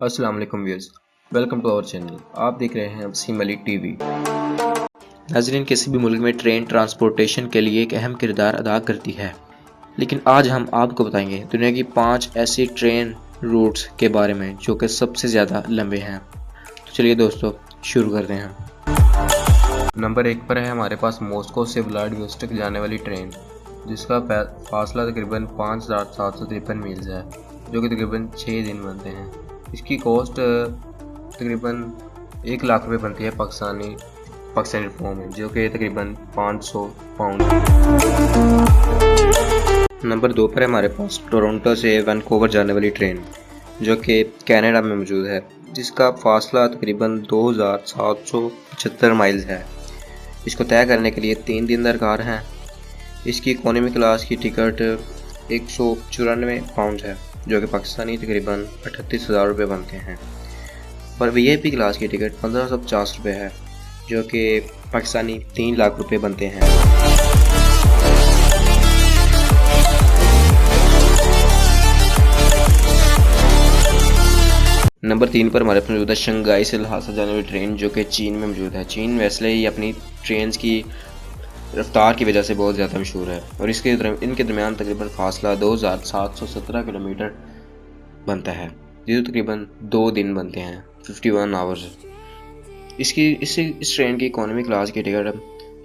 अस्सलाम वालेकुम viewers, welcome to our channel. आप देख रहे हैं वसीम अली टीवी। नाज़रीन, किसी भी मुल्क में ट्रेन ट्रांसपोर्टेशन के लिए एक अहम किरदार अदा करती है, लेकिन आज हम आपको बताएंगे दुनिया की 5 ऐसी ट्रेन रूट्स के बारे में जो कि सबसे ज़्यादा लंबे हैं। तो चलिए दोस्तों, शुरू करते हैं। नंबर 1 पर है हमारे पास मॉस्को से व्लादिवोस्टोक जाने वाली ट्रेन, जिसका फासला तकरीबन 5,753 मील्स है, जो कि तकरीबन 6 दिन बनते हैं। इसकी कॉस्ट तकरीबन 1 लाख रुपए बनती है पाकिस्तानी रुपयों में, जो कि तकरीबन 500 पाउंड। नंबर 2 पर है हमारे पास टोरंटो से वैनकूवर जाने वाली ट्रेन, जो कि कनाडा में मौजूद है, जिसका फासला तकरीबन 2,775 माइल्स है। इसको तय करने के लिए 3 दिन दरकार हैं। इसकी इकोनॉमी क्लास की टिकट 194 पाउंड है, जो कि पाकिस्तानी तकरीबन 38,000 रुपये बनते हैं, और वीआईपी क्लास की टिकट 1550 रुपये है, जो कि पाकिस्तानी 3 लाख रुपये बनते हैं। नंबर 3 पर हमारे पास मौजूद है शंघाई से ल्हासा जाने वाली ट्रेन, जो कि चीन में मौजूद है। चीन वैसे ही अपनी ट्रेन की रफ्तार की वजह से बहुत ज़्यादा मशहूर है, और इनके दरमियान तकरीबन फासला 2,717 किलोमीटर बनता है, जो तकरीबन 2 दिन बनते हैं, 51 आवर्स। इस ट्रेन की इकोनॉमी क्लास की टिकट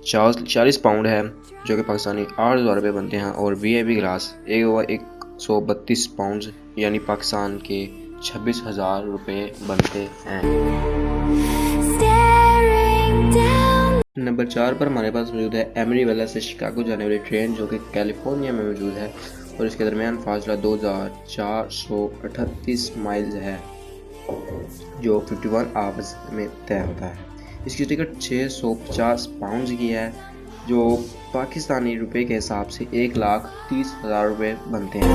40 पाउंड है, जो कि पाकिस्तानी 8,000 रुपये बनते हैं, और वीआईपी क्लास 132 पाउंड यानी पाकिस्तान के 26,000 रुपये बनते हैं। नंबर 4 पर हमारे पास मौजूद है एमरीवेला से शिकागो जाने वाली ट्रेन, जो कि कैलिफोर्निया में मौजूद है, और इसके दरमियान फासला 2,438 माइल्स है, जो 51 आवर्स में तय होता है। इसकी टिकट 650 पाउंड की है, जो पाकिस्तानी रुपए के हिसाब से 1,30,000 रुपये बनते हैं।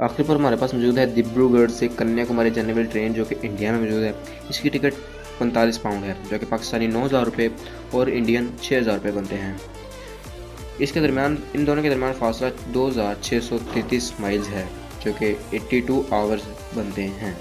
आखिर पर हमारे पास मौजूद है डिब्रूगढ़ से कन्याकुमारी जाने वाली ट्रेन, जो कि इंडिया में मौजूद है। इसकी टिकट 45 पाउंड है, जो कि पाकिस्तानी 9,000 रुपये और इंडियन 6,000 रुपये बनते हैं। इन दोनों के दरमियान फासला 2,633 माइल्स है, जो कि 82 आवर्स बनते हैं।